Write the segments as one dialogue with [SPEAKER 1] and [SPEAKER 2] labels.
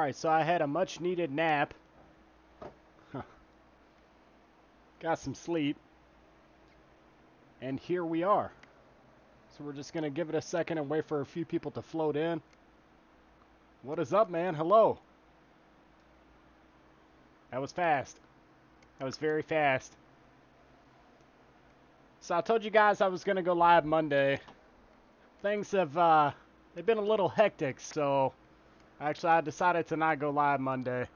[SPEAKER 1] Alright, so I had a much needed nap. Got some sleep. And here we are. So we're just going to give it a second and wait for a few people to float in. What is up, man? Hello. That was fast. That was very fast. So I told you guys I was going to go live Monday. Things have they've been a little hectic, so actually I decided to not go live Monday.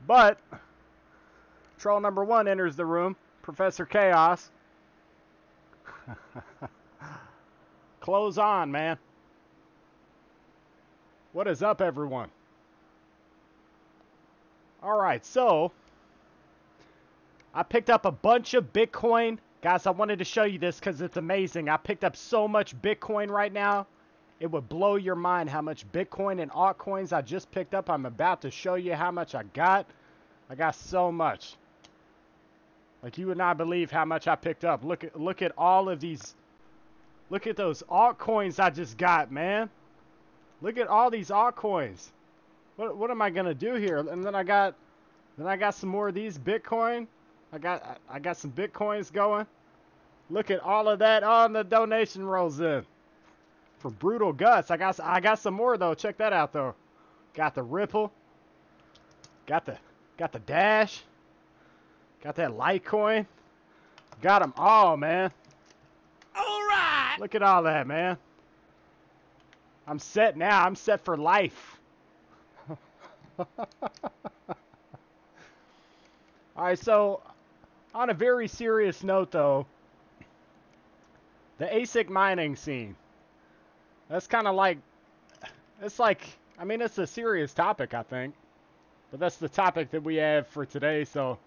[SPEAKER 1] But troll number 1 enters the room, Professor Chaos. Clothes on, man. What is up, everyone? Alright, so I picked up a bunch of Bitcoin. Guys, I wanted to show you this because it's amazing. I picked up so much Bitcoin right now. It would blow your mind how much Bitcoin and altcoins I just picked up. I'm about to show you how much I got. I got so much. Like, you would not believe how much I picked up. Look at all of these. Look at those altcoins I just got, man. Look at all these altcoins. What am I gonna do here? And then I got some more of these Bitcoin. I got some Bitcoins going. Look at all of that. Oh, and the donation rolls in. For Brutal Guts. I got some more though. Check that out though. Got the Ripple. Got the Dash. Got that Litecoin. Got them all, man.
[SPEAKER 2] All right.
[SPEAKER 1] Look at all that, man. I'm set now. I'm set for life. Alright, so on a very serious note though, the Asic mining scene. That's kind of like, I mean, it's a serious topic, I think. But that's the topic that we have for today, so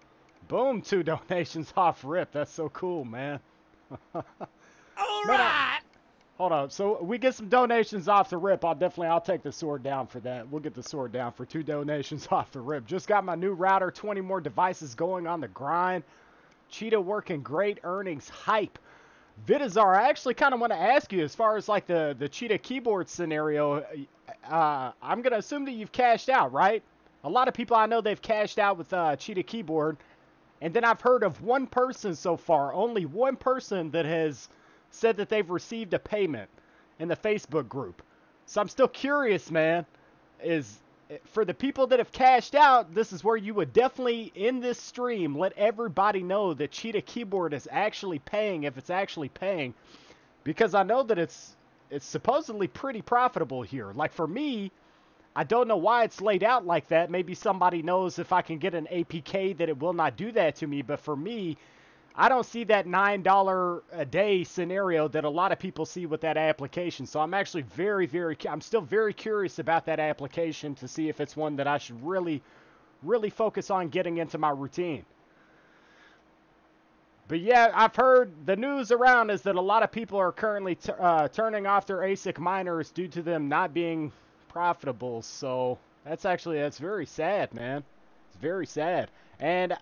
[SPEAKER 1] boom, 2 donations off rip. That's so cool, man.
[SPEAKER 2] All right.
[SPEAKER 1] Hold on. So we get some donations off the rip. I'll take the sword down for that. We'll get the sword down for 2 donations off the rip. Just got my new router, 20 more devices going on the grind. Cheetah working great, earnings hype. Vidazar, I actually kind of want to ask you as far as like the Cheetah keyboard scenario. I'm going to assume that you've cashed out, right? A lot of people I know they've cashed out with Cheetah keyboard. And then I've heard of one person so far, only one person that has said that they've received a payment in the Facebook group. So I'm still curious, man, is for the people that have cashed out, this is where you would definitely, in this stream, let everybody know that Cheetah Keyboard is actually paying, if it's actually paying, because I know that it's supposedly pretty profitable here. Like for me, I don't know why it's laid out like that. Maybe somebody knows if I can get an APK that it will not do that to me, but for me, I don't see that $9 a day scenario that a lot of people see with that application. So I'm actually I'm still very curious about that application to see if it's one that I should really focus on getting into my routine. But yeah, I've heard the news around is that a lot of people are currently turning off their ASIC miners due to them not being profitable. So that's very sad, man. It's very sad. And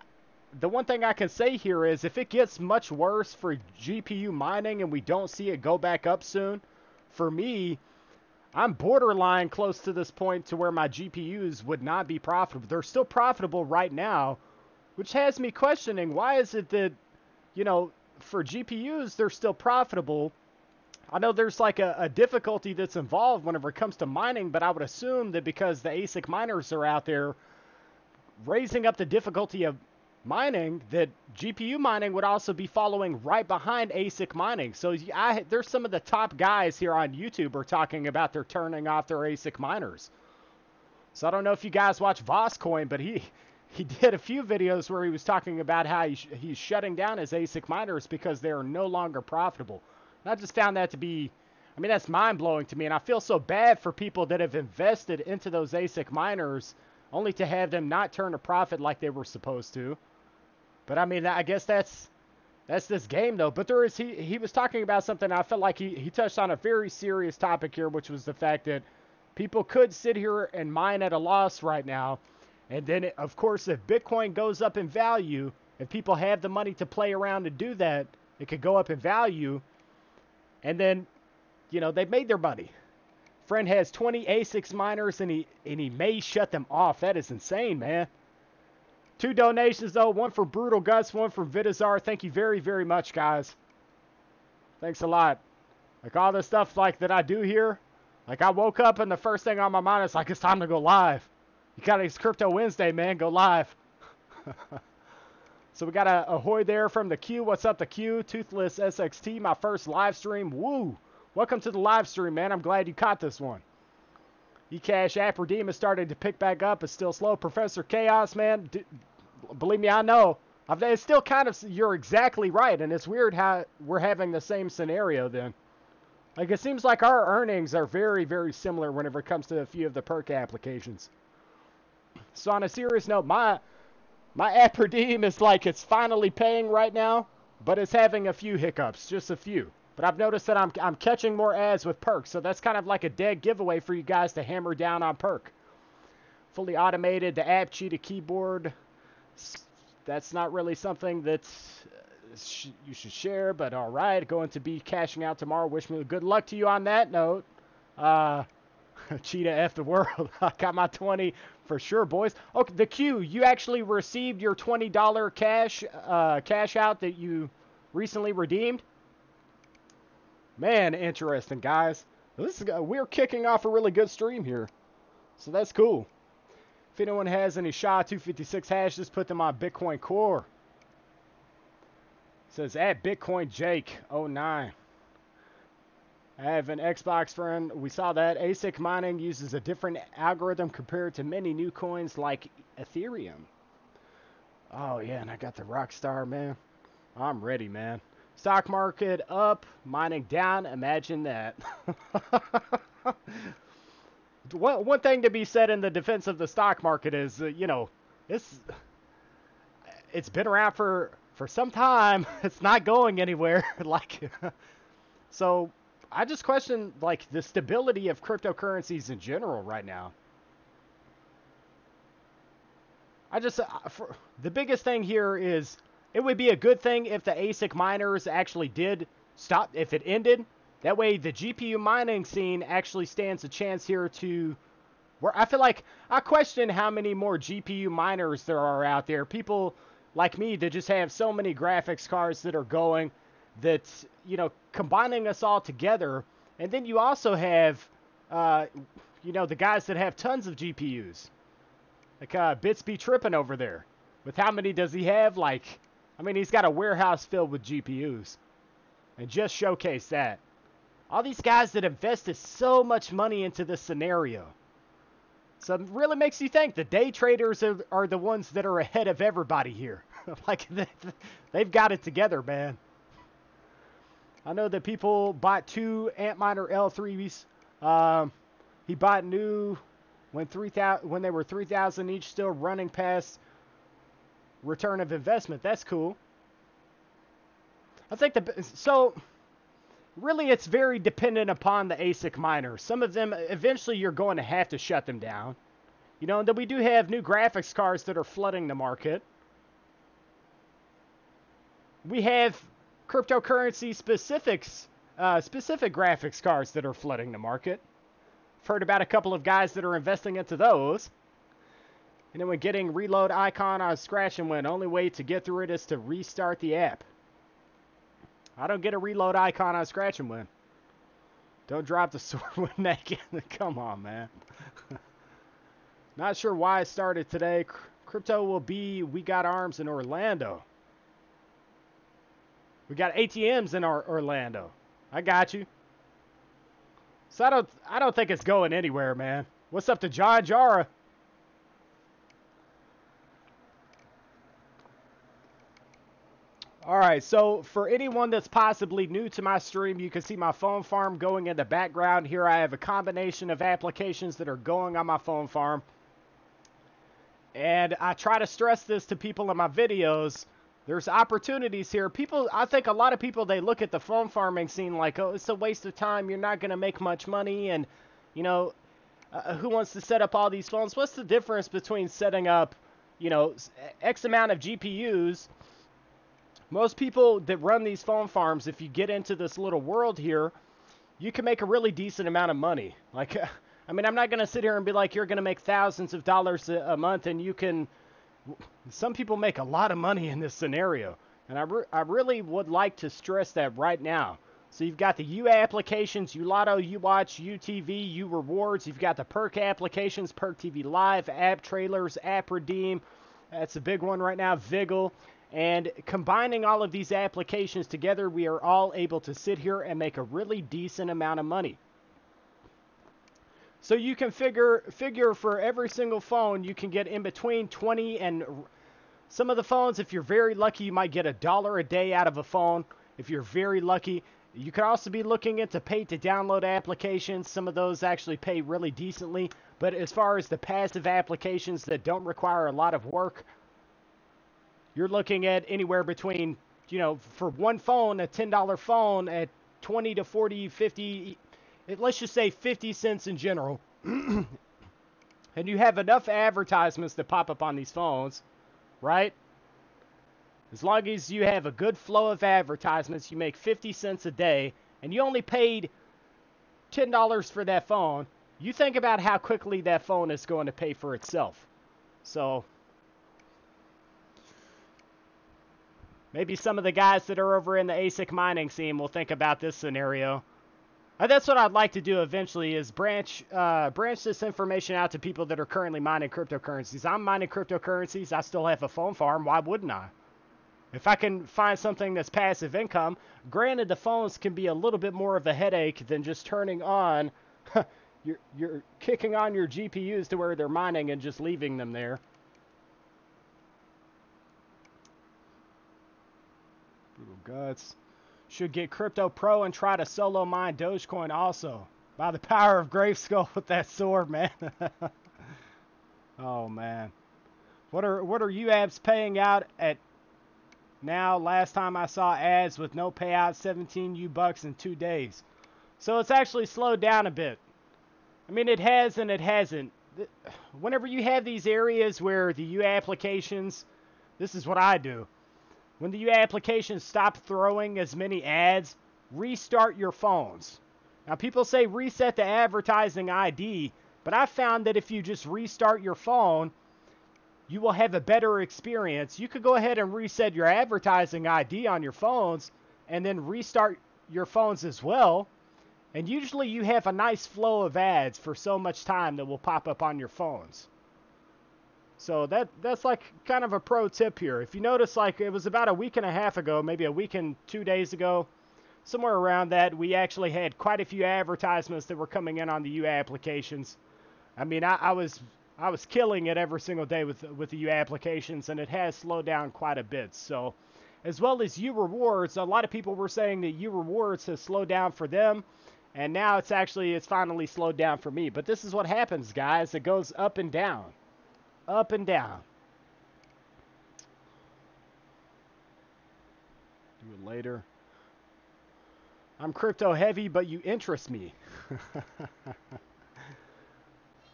[SPEAKER 1] the one thing I can say here is if it gets much worse for GPU mining and we don't see it go back up soon, for me, I'm borderline close to this point to where my GPUs would not be profitable. They're still profitable right now, which has me questioning why is it that, you know, for GPUs, they're still profitable. I know there's like a difficulty that's involved whenever it comes to mining, but I would assume that because the ASIC miners are out there raising up the difficulty of mining, that GPU mining would also be following right behind ASIC mining. So there's some of the top guys here on YouTube are talking about they're turning off their ASIC miners. So I don't know if you guys watch Voscoin, but he did a few videos where he was talking about how he's shutting down his ASIC miners because they are no longer profitable. And I just found that to be, I mean, that's mind-blowing to me. And I feel so bad for people that have invested into those ASIC miners only to have them not turn a profit like they were supposed to. But I mean, I guess that's this game though. But he was talking about something. I felt like he touched on a very serious topic here, which was the fact that people could sit here and mine at a loss right now. And then, of course, if Bitcoin goes up in value, if people have the money to play around and do that, it could go up in value. And then, you know, they've made their money. friend has 20 Asics miners, and he may shut them off. That is insane, man. 2 donations, though. One for Brutal Guts, one for Vidazar. Thank you very, very much, guys. Thanks a lot. Like, all the stuff, like, that I do here, like, I woke up, and the first thing on my mind is, like, it's time to go live. You got it's Crypto Wednesday, man. Go live. So we got a ahoy there from the Q. What's up, the Q? Toothless SXT, my first live stream. Woo! Welcome to the live stream, man. I'm glad you caught this one. eCash app redeem is starting to pick back up. It's still slow. Professor Chaos, man. Believe me, I know. It's still kind of, you're exactly right. And it's weird how we're having the same scenario then. Like, it seems like our earnings are very, very similar whenever it comes to a few of the perk applications. So on a serious note, my app redeem is like it's finally paying right now, but it's having a few hiccups, just a few. But I've noticed that I'm catching more ads with perks, so that's kind of like a dead giveaway for you guys to hammer down on perk. Fully automated, the app cheetah keyboard. That's not really something that you should share, but all right. Going to be cashing out tomorrow. Wish me good luck to you on that note. Cheetah F the world. I got my 20 for sure, boys. Okay, the Q, you actually received your $20 cash out that you recently redeemed? Man, interesting, guys. We're kicking off a really good stream here. So that's cool. If anyone has any SHA-256 hashes, put them on Bitcoin Core. It says at Bitcoin Jake 09. I have an Xbox friend. We saw that ASIC mining uses a different algorithm compared to many new coins like Ethereum. Oh yeah, and I got the Rockstar, man. I'm ready, man. Stock market up, mining down. Imagine that. One thing to be said in the defense of the stock market is, you know, it's been around for some time. It's not going anywhere. So I just question, like, the stability of cryptocurrencies in general right now. The biggest thing here is it would be a good thing if the ASIC miners actually did stop, if it ended. That way the GPU mining scene actually stands a chance here to, where I feel like I question how many more GPU miners there are out there. People like me that just have so many graphics cards that are going that, you know, combining us all together. And then you also have, you know, the guys that have tons of GPUs. Like, Bits be tripping over there. With how many does he have? Like, I mean, he's got a warehouse filled with GPUs. And just showcase that. All these guys that invested so much money into this scenario. So it really makes you think the day traders are the ones that are ahead of everybody here. Like, they've got it together, man. I know that people bought 2 Antminer L3s. He bought new when they were 3,000 each, still running past return of investment. That's cool. I think so really it's very dependent upon the ASIC miners. Some of them eventually you're going to have to shut them down. You know, and then we do have new graphics cards that are flooding the market. We have cryptocurrency specific graphics cards that are flooding the market. I've heard about a couple of guys that are investing into those. And then when getting reload icon on Scratch and Win, only way to get through it is to restart the app. I don't get a reload icon on Scratch and Win. Don't drop the sword when naked. Come on, man. Not sure why it started today. Crypto will be We Got Arms in Orlando. We got ATMs in Orlando. I got you. So I don't think it's going anywhere, man. What's up to John Jara? Alright, so for anyone that's possibly new to my stream, you can see my phone farm going in the background. Here I have a combination of applications that are going on my phone farm. And I try to stress this to people in my videos. There's opportunities here. I think a lot of people, they look at the phone farming scene like, oh, it's a waste of time. You're not going to make much money. And, you know, who wants to set up all these phones? What's the difference between setting up, you know, X amount of GPUs? Most people that run these phone farms, if you get into this little world here, you can make a really decent amount of money. Like, I mean, I'm not going to sit here and be like, you're going to make thousands of dollars a month, and you can. Some people make a lot of money in this scenario, and I really would like to stress that right now. So you've got the U applications, U Lotto, U Watch, U TV, U Rewards. You've got the perk applications, Perk TV Live, App Trailers, App Redeem. That's a big one right now, Viggle. And combining all of these applications together, we are all able to sit here and make a really decent amount of money. So you can figure for every single phone, you can get in between 20 and some of the phones, if you're very lucky, you might get $1 a day out of a phone. If you're very lucky, you could also be looking into pay to download applications. Some of those actually pay really decently. But as far as the passive applications that don't require a lot of work, you're looking at anywhere between, for one phone, a $10 phone at 20 to 40, 50, let's just say 50 cents in general. And you have enough advertisements that pop up on these phones, right? As long as you have a good flow of advertisements, you make 50 cents a day, and you only paid $10 for that phone. You think about how quickly that phone is going to pay for itself. So maybe some of the guys that are over in the Asic mining scene will think about this scenario. That's what I'd like to do eventually, is branch this information out to people that are currently mining cryptocurrencies. I'm mining cryptocurrencies. I still have a phone farm. Why wouldn't I? If I can find something that's passive income, granted the phones can be a little bit more of a headache than just turning on, you're kicking on your GPUs to where they're mining and just leaving them there. Brutal Guts. Should get Crypto Pro and try to solo mine Dogecoin also. By the power of Graveskull with that sword, man. Oh, man. What are you apps paying out at now? Last time I saw ads with no payout, 17 U-Bucks in 2 days. So it's actually slowed down a bit. I mean, it has and it hasn't. Whenever you have these areas where the U applications, this is what I do. When the U applications stop throwing as many ads, restart your phones. Now, people say reset the advertising ID, but I found that if you just restart your phone, you will have a better experience. You could go ahead and reset your advertising ID on your phones and then restart your phones as well. And usually you have a nice flow of ads for so much time that will pop up on your phones. So that's like kind of a pro tip here. If you notice, like it was about a week and a half ago, maybe a week and 2 days ago, somewhere around that, we actually had quite a few advertisements that were coming in on the U applications. I mean, I was killing it every single day with the U applications, and it has slowed down quite a bit. So, as well as U Rewards, a lot of people were saying that U Rewards has slowed down for them, and now it's finally slowed down for me. But this is what happens, guys. It goes up and down. Up and down. Do it later. I'm crypto heavy, but you interest me.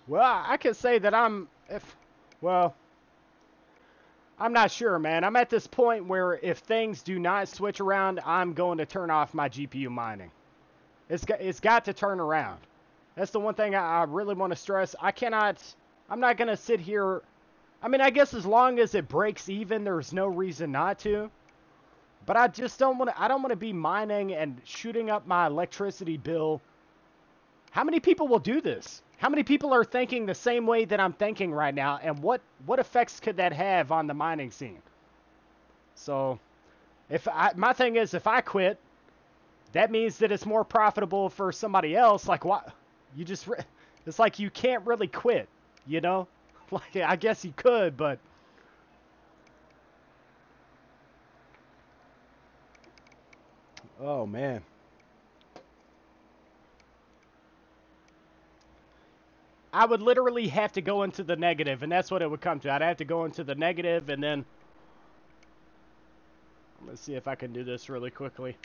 [SPEAKER 1] Well, I can say that I'm not sure, man. I'm at this point where if things do not switch around, I'm going to turn off my GPU mining. It's got to turn around. That's the one thing I really want to stress. I'm not going to sit here. I mean, I guess as long as it breaks even, there's no reason not to. But I just don't want to be mining and shooting up my electricity bill. How many people will do this? How many people are thinking the same way that I'm thinking right now? And what effects could that have on the mining scene? So, my thing is, if I quit, that means that it's more profitable for somebody else. Like, what? It's like you can't really quit, you know? Like, I guess you could, but oh, man. I would literally have to go into the negative, and that's what it would come to. I'd have to go into the negative, and then let's see if I can do this really quickly.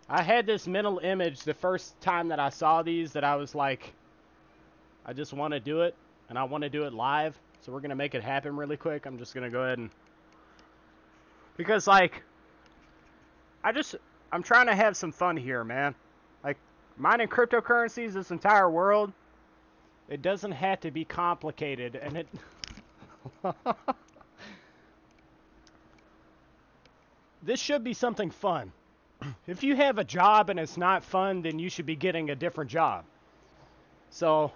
[SPEAKER 1] I had this mental image the first time that I saw these that I was like, I just want to do it, and I want to do it live. So we're going to make it happen really quick. I'm just going to go ahead and, because like, I'm trying to have some fun here, man. Like, Mining cryptocurrencies, this entire world, it doesn't have to be complicated, and it... This should be something fun. If you have a job and it's not fun, then you should be getting a different job. So,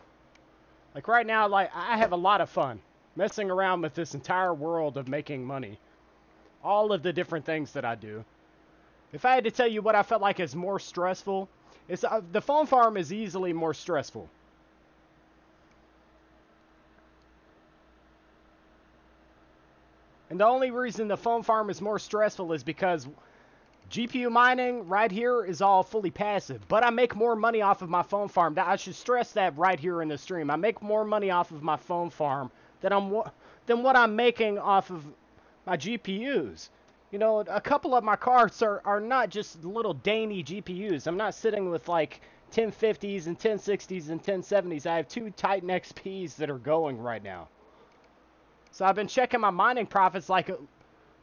[SPEAKER 1] like right now, like I have a lot of fun messing around with this entire world of making money. All of the different things that I do. If I had to tell you what I felt like is more stressful, it's the phone farm is easily more stressful. And the only reason the phone farm is more stressful is because GPU mining right here is all fully passive. But I make more money off of my phone farm. I should stress that right here in the stream. I make more money off of my phone farm than what I'm making off of my GPUs. You know, a couple of my cards are not just little dainty GPUs. I'm not sitting with like 1050s and 1060s and 1070s. I have 2 Titan XPs that are going right now. So I've been checking my mining profits like,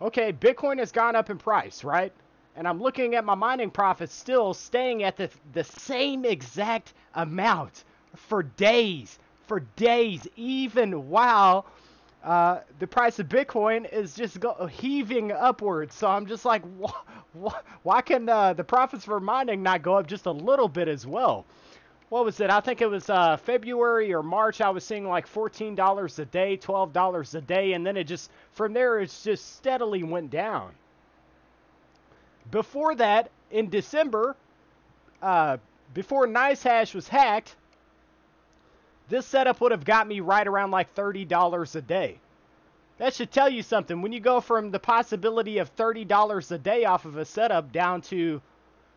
[SPEAKER 1] okay, Bitcoin has gone up in price, right? And I'm looking at my mining profits still staying at the same exact amount for days, even while the price of Bitcoin is just heaving upwards. So I'm just like, why can the profits for mining not go up just a little bit as well? What was it? I think it was February or March. I was seeing like $14 a day, $12 a day, and then it just, from there, it's just steadily went down. Before that, in December, before NiceHash was hacked, this setup would have got me right around like $30 a day. That should tell you something. When you go from the possibility of $30 a day off of a setup down to,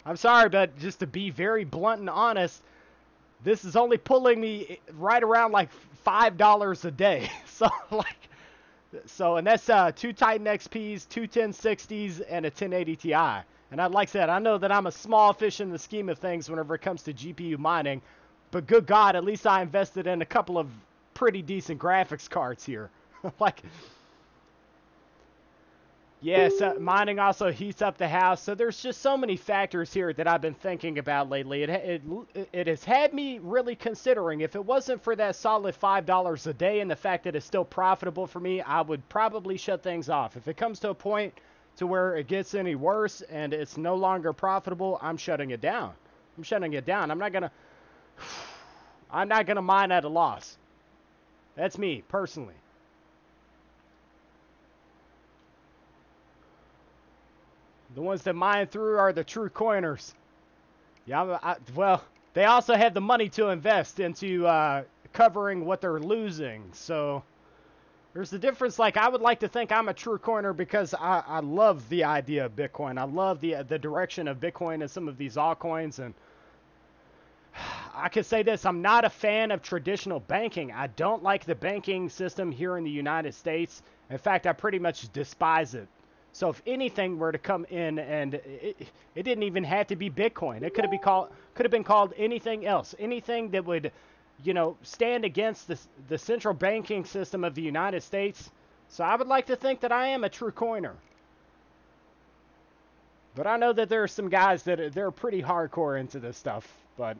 [SPEAKER 1] I'm sorry, but just to be very blunt and honest, this is only pulling me right around like $5 a day. And that's 2 Titan XPs, 2 1060s, and a 1080 Ti. And like I said, I know that I'm a small fish in the scheme of things whenever it comes to GPU mining, but good God, at least I invested in a couple of pretty decent graphics cards here. Yes, mining also heats up the house. So there's just so many factors here that I've been thinking about lately. It has had me really considering, if it wasn't for that solid $5 a day and the fact that it's still profitable for me, I would probably shut things off. If it comes to a point to where it gets any worse and it's no longer profitable, I'm shutting it down. I'm shutting it down. I'm not gonna mine at a loss. That's me, personally. The ones that mine through are the true coiners. Yeah, well, they also have the money to invest into covering what they're losing. So there's the difference. Like, I would like to think I'm a true coiner because I love the idea of Bitcoin. I love the direction of Bitcoin and some of these altcoins. And I can say this, I'm not a fan of traditional banking. I don't like the banking system here in the United States. In fact, I pretty much despise it. So if anything were to come in, and it didn't even have to be Bitcoin. It could have been called anything else. Anything that would, stand against the central banking system of the United States. So I would like to think that I am a true coiner. But I know that there are some guys that they're pretty hardcore into this stuff. But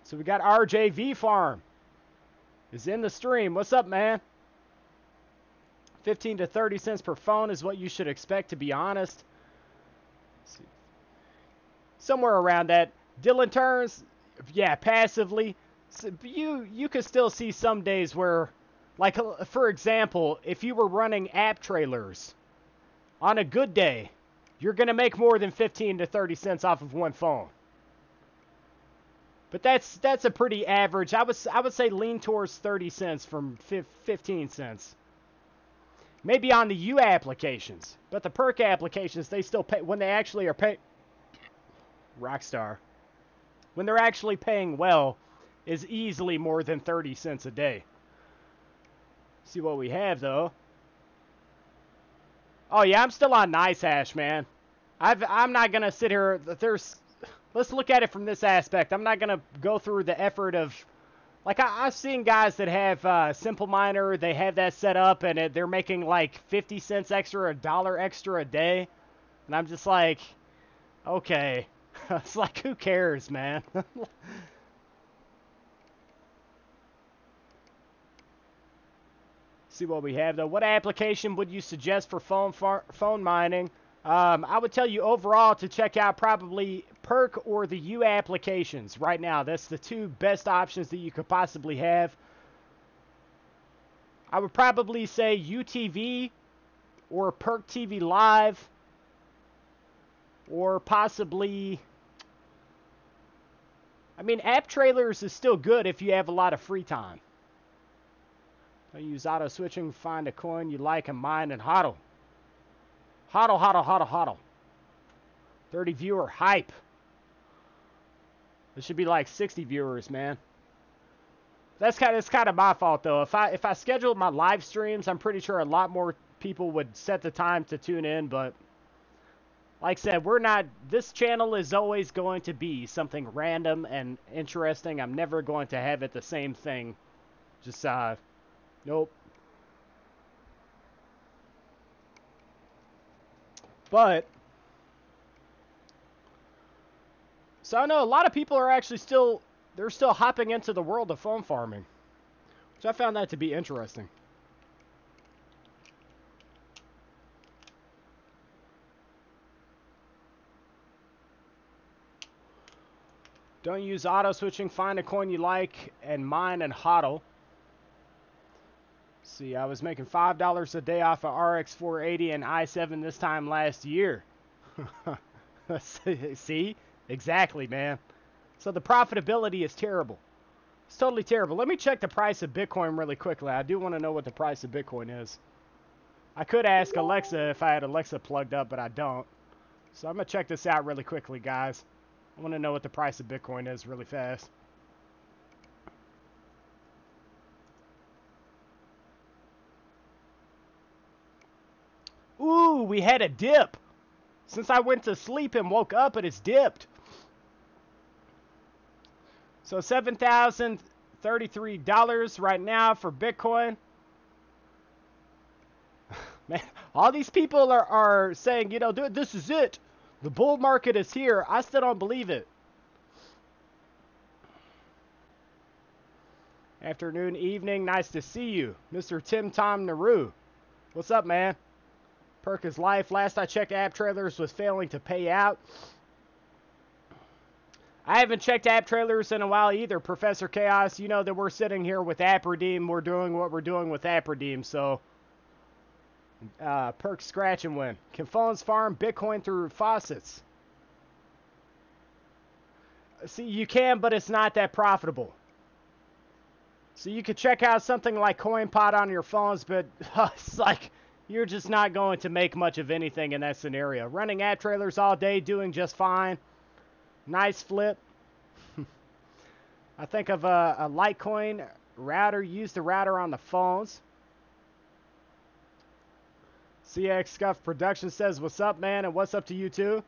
[SPEAKER 1] so we got RJV Farm is in the stream. What's up, man? 15 to 30 cents per phone is what you should expect, to be honest. Somewhere around that. Dylan Turns, yeah, passively. So you could still see some days where, like, for example, if you were running app trailers, on a good day, you're going to make more than 15 to 30 cents off of one phone. But that's a pretty average. I would say lean towards 30 cents from 15 cents. Maybe on the U applications, but the perk applications, they still pay when they actually are paying. Rockstar, when they're actually paying well, is easily more than 30 cents a day. See what we have though. Oh yeah, I'm still on NiceHash, man. I'm not gonna sit here. Let's look at it from this aspect. I'm not gonna go through the effort of. Like, I've seen guys that have Simple Miner, they have that set up, and they're making like 50 cents extra, $1 extra a day. And I'm just like, Okay. It's like, who cares, man? See what we have, though. What application would you suggest for phone mining? I would tell you overall to check out probably Perk or the U applications right now. That's the two best options that you could possibly have. I would probably say UTV or Perk TV Live or possibly... I mean, App Trailers is still good if you have a lot of free time. I use auto switching, find a coin you like and mine and hodl. Hodl, hodl, hodl, hodl. 30 viewer hype. It should be like 60 viewers, man. That's kind of my fault though. If I scheduled my live streams, I'm pretty sure a lot more people would set the time to tune in, but like I said, we're not, this channel is always going to be something random and interesting. I'm never going to have it the same thing. Just, nope. But, so I know a lot of people are actually they're still hopping into the world of phone farming. Which I found that to be interesting. Don't use auto switching. Find a coin you like and mine and hodl. See, I was making $5 a day off of RX 480 and i7 this time last year. See? Exactly, man. So the profitability is terrible. It's totally terrible. Let me check the price of Bitcoin really quickly. I do want to know what the price of Bitcoin is. I could ask Alexa if I had Alexa plugged up, but I don't. So I'm going to check this out really quickly, guys. I want to know what the price of Bitcoin is really fast. Ooh, we had a dip. Since I went to sleep and woke up, it has dipped. So $7,033 right now for Bitcoin. Man, all these people are saying, you know, dude, this is it. The bull market is here. I still don't believe it. Afternoon, evening. Nice to see you. Mr. Tim Tom Naru. What's up, man? Perk is life. Last I checked, App Trailers was failing to pay out. I haven't checked App Trailers in a while either, Professor Chaos. You know that we're sitting here with App Redeem. We're doing what we're doing with App Redeem, so... Perk scratch and win. Can phones farm Bitcoin through faucets? See, you can, but it's not that profitable. So you could check out something like CoinPod on your phones, but it's like you're just not going to make much of anything in that scenario. Running App Trailers all day, doing just fine. Nice flip. I think of a Litecoin router. Use the router on the phones. CX Scuff Production says, what's up, man? And what's up to you, too?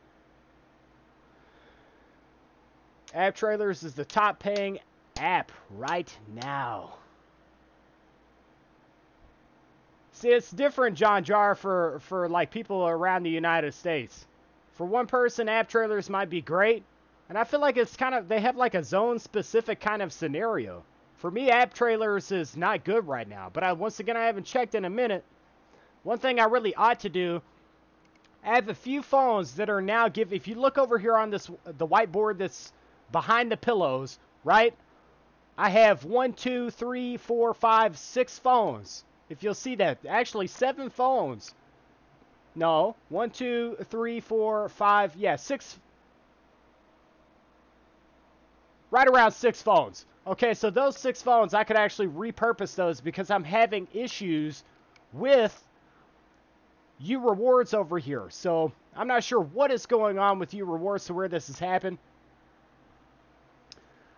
[SPEAKER 1] App Trailers is the top paying app right now. See, it's different, John Jar, for like people around the United States. For one person, App Trailers might be great. And I feel like it's kind of, they have like a zone-specific kind of scenario. For me, App Trailers is not good right now. But once again, I haven't checked in a minute. One thing I really ought to do, I have a few phones that are now if you look over here on the whiteboard that's behind the pillows, right? I have 1, 2, 3, 4, 5, 6 phones. If you'll see that, actually 7 phones. No, 1, 2, 3, 4, 5, yeah, 6. Right around 6 phones. Okay, so those 6 phones, I could actually repurpose those because I'm having issues with U Rewards over here. So I'm not sure what is going on with U Rewards to where this has happened.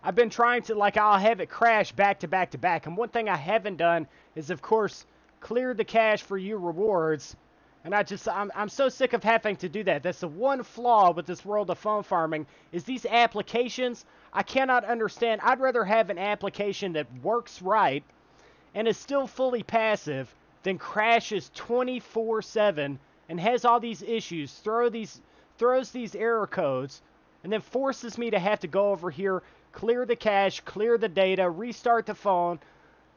[SPEAKER 1] I've been trying to, like, I'll have it crash back to back to back. And one thing I haven't done is, of course, clear the cache for U Rewards. And I'm so sick of having to do that. That's the one flaw with this world of phone farming, is these applications, I cannot understand. I'd rather have an application that works right and is still fully passive than crashes 24/7 and has all these issues, throws throws these error codes, and then forces me to have to go over here, clear the cache, clear the data, restart the phone,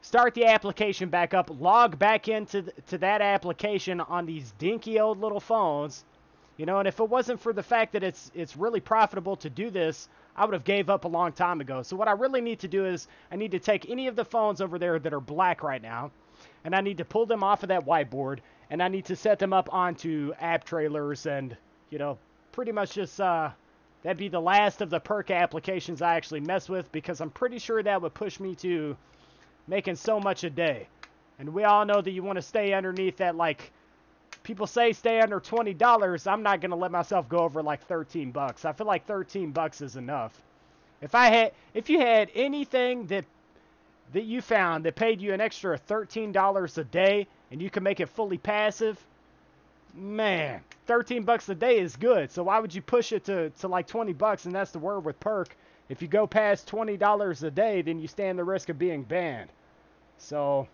[SPEAKER 1] start the application back up, log back into to that application on these dinky old little phones. You know, and if it wasn't for the fact that it's really profitable to do this, I would have gave up a long time ago. So what I really need to do is I need to take any of the phones over there that are black right now, and I need to pull them off of that whiteboard, and I need to set them up onto app trailers and, you know, pretty much just that'd be the last of the perk applications I actually mess with, because I'm pretty sure that would push me to making so much a day. And we all know that you want to stay underneath that, like, people say stay under $20. I'm not going to let myself go over like 13 bucks. I feel like 13 bucks is enough. If you had anything that you found that paid you an extra $13 a day and you can make it fully passive, man, 13 bucks a day is good. So why would you push it to like 20 bucks? And that's the word with perk. If you go past $20 a day, then you stand the risk of being banned. So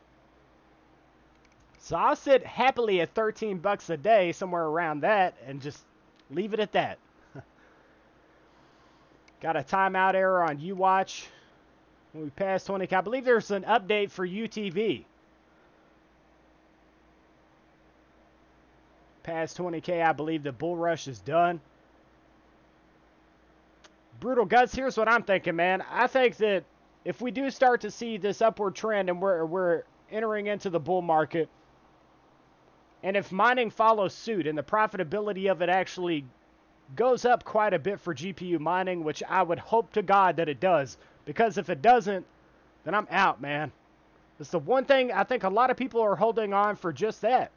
[SPEAKER 1] I'll sit happily at 13 bucks a day, somewhere around that, and just leave it at that. Got a timeout error on UWatch when we pass 20K. I believe there's an update for UTV. Past 20K, I believe the bull rush is done. Brutal Guts, here's what I'm thinking, man. I think that if we do start to see this upward trend and we're entering into the bull market, and if mining follows suit and the profitability of it actually goes up quite a bit for GPU mining, which I would hope to God that it does, because if it doesn't, then I'm out, man. It's the one thing I think a lot of people are holding on for, just that.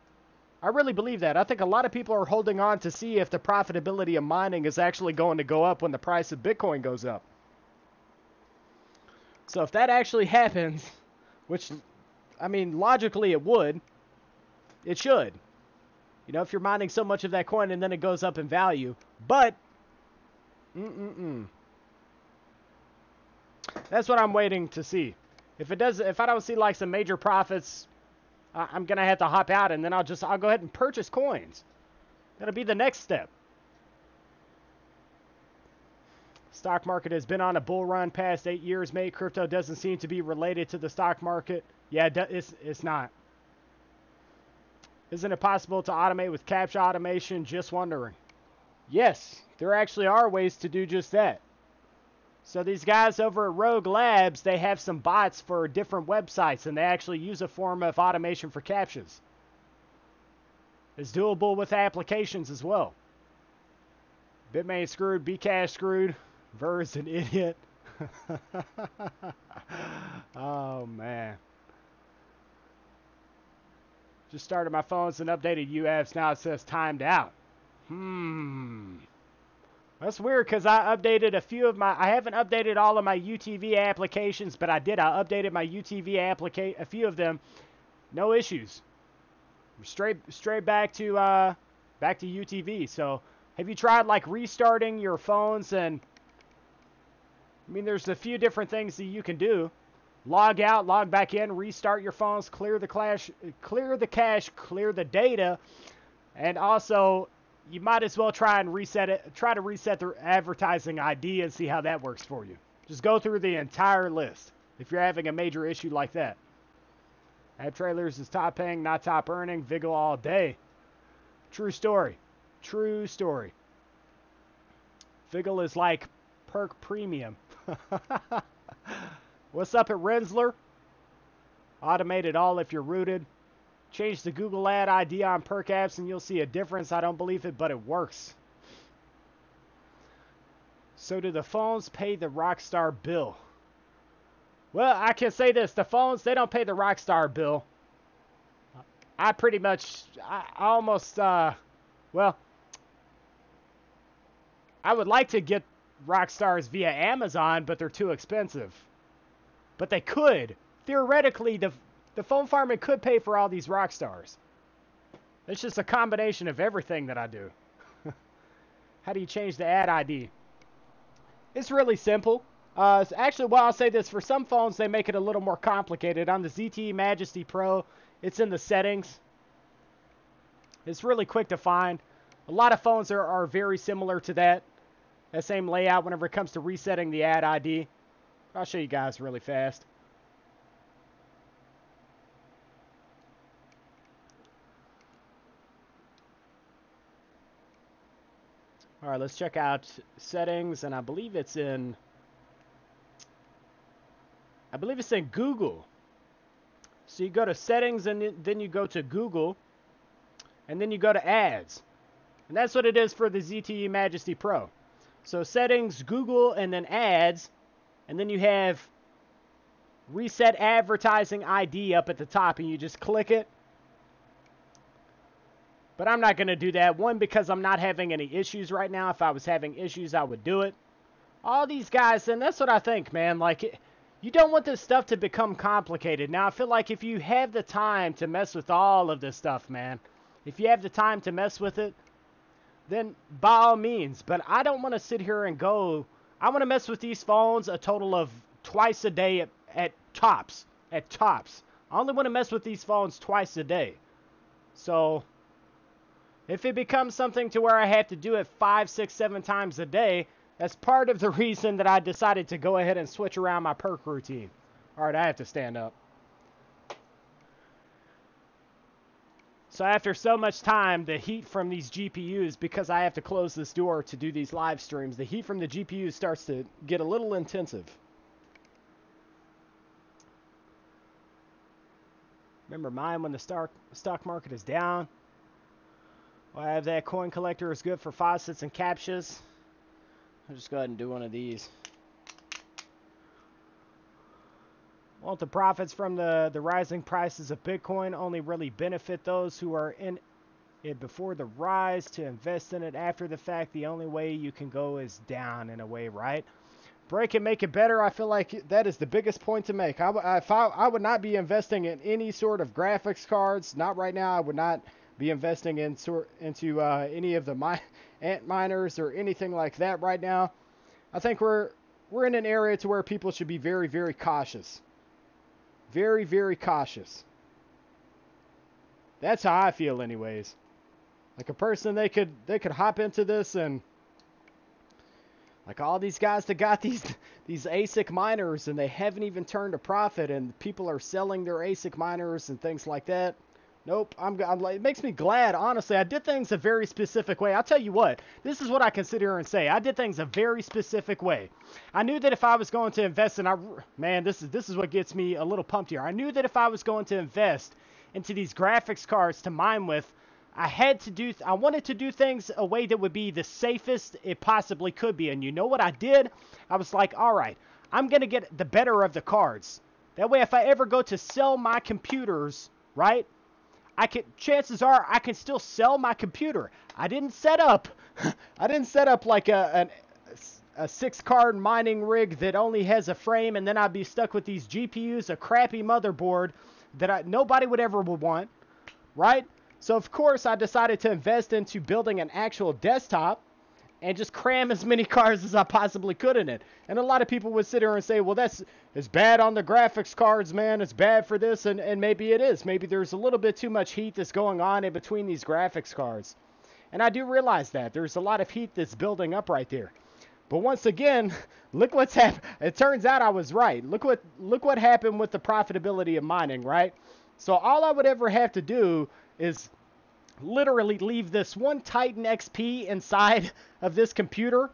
[SPEAKER 1] I really believe that. I think a lot of people are holding on to see if the profitability of mining is actually going to go up when the price of Bitcoin goes up. So if that actually happens, which, I mean, logically it would, it should. You know, if you're mining so much of that coin and then it goes up in value. But, that's what I'm waiting to see. If it does, if I don't see like some major profits, I'm going to have to hop out, and then I'll go ahead and purchase coins. That'll be the next step. Stock market has been on a bull run past 8 years, mate. Crypto doesn't seem to be related to the stock market. Yeah, it's not. Isn't it possible to automate with CAPTCHA automation? Just wondering. Yes, there actually are ways to do just that. So these guys over at Rogue Labs, they have some bots for different websites, and they actually use a form of automation for CAPTCHAs. It's doable with applications as well. Bitmain screwed, Bcash screwed, Ver's an idiot. Oh, man. Just started my phones and updated UApps. Now it says timed out. That's weird, because I updated a few of my... I haven't updated all of my UTV applications, but I did. I updated my UTV a few of them. No issues. Straight back to UTV. So, have you tried like restarting your phones? And I mean, there's a few different things that you can do. Log out, log back in, restart your phones, clear the cache, clear the data, and also you might as well try to reset the advertising ID and see how that works for you. Just go through the entire list if you're having a major issue like that. App trailers is top paying, not top earning. Vigil all day. True story. True story. Vigil is like perk premium. What's up at Rensler? Automate it all if you're rooted. Change the Google Ad ID on perk apps and you'll see a difference. I don't believe it, but it works. So do the phones pay the Rockstar bill? Well, I can say this. The phones, they don't pay the Rockstar bill. I pretty much, I almost, well, I would like to get Rockstars via Amazon, but they're too expensive. But they could. Theoretically, the phone farming could pay for all these Rockstars. It's just a combination of everything that I do. How do you change the ad ID? It's really simple. Actually, well, I'll say this. For some phones, they make it a little more complicated. On the ZTE Majesty Pro, it's in the settings. It's really quick to find. A lot of phones are very similar to that same layout whenever it comes to resetting the ad ID. I'll show you guys really fast. All right, let's check out settings, and I believe it's in Google. So you go to settings, and then you go to Google, and then you go to ads. And that's what it is for the ZTE Majesty Pro. So settings, Google, and then ads, and then you have reset advertising ID up at the top, and you just click it. But I'm not going to do that. One, because I'm not having any issues right now. If I was having issues, I would do it. All these guys, and that's what I think, man. Like, you don't want this stuff to become complicated. Now, I feel like if you have the time to mess with all of this stuff, man, if you have the time to mess with it, then by all means. But I don't want to sit here and go, I want to mess with these phones a total of twice a day at tops. At tops. I only want to mess with these phones twice a day. So if it becomes something to where I have to do it 5, 6, 7 times a day, that's part of the reason that I decided to go ahead and switch around my perk routine. All right, I have to stand up. So after so much time, the heat from these GPUs, because I have to close this door to do these live streams, the heat from the GPUs starts to get a little intensive. Remember mine when the stock market is down? Well, I have that coin collector is good for faucets and captchas. I'll just go ahead and do one of these. Won't the profits from the rising prices of Bitcoin only really benefit those who are in it before the rise to invest in it after the fact? The only way you can go is down in a way, right? Break and make it better. I feel like that is the biggest point to make. I would not be investing in any sort of graphics cards. Not right now. I would not be investing into any of the ant miners or anything like that right now. I think we're in an area to where people should be very, very cautious. Very, very cautious. That's how I feel anyways. Like a person, they could hop into this, and like all these guys that got these Asic miners and they haven't even turned a profit, and people are selling their Asic miners and things like that. Nope, I'm like, it makes me glad, honestly. I did things a very specific way. I'll tell you what, this is what I can sit here and say. I did things a very specific way. I knew that if I was going to invest in, man, this is what gets me a little pumped here. I knew that if I was going to invest into these graphics cards to mine with, I wanted to do things a way that would be the safest it possibly could be. And you know what I did? I was like, all right, I'm going to get the better of the cards. That way, if I ever go to sell my computers, right? Chances are I can still sell my computer. I didn't set up like a 6-card mining rig that only has a frame, and then I'd be stuck with these GPUs, a crappy motherboard that nobody would ever want, right? So of course I decided to invest into building an actual desktop and just cram as many cards as I possibly could in it. And a lot of people would sit here and say, well, it's bad on the graphics cards, man. It's bad for this, and maybe it is. Maybe there's a little bit too much heat that's going on in between these graphics cards. And I do realize that. There's a lot of heat that's building up right there. But once again, look what's happened. It turns out I was right. Look what happened with the profitability of mining, right? So all I would ever have to do is literally leave this one Titan XP inside of this computer.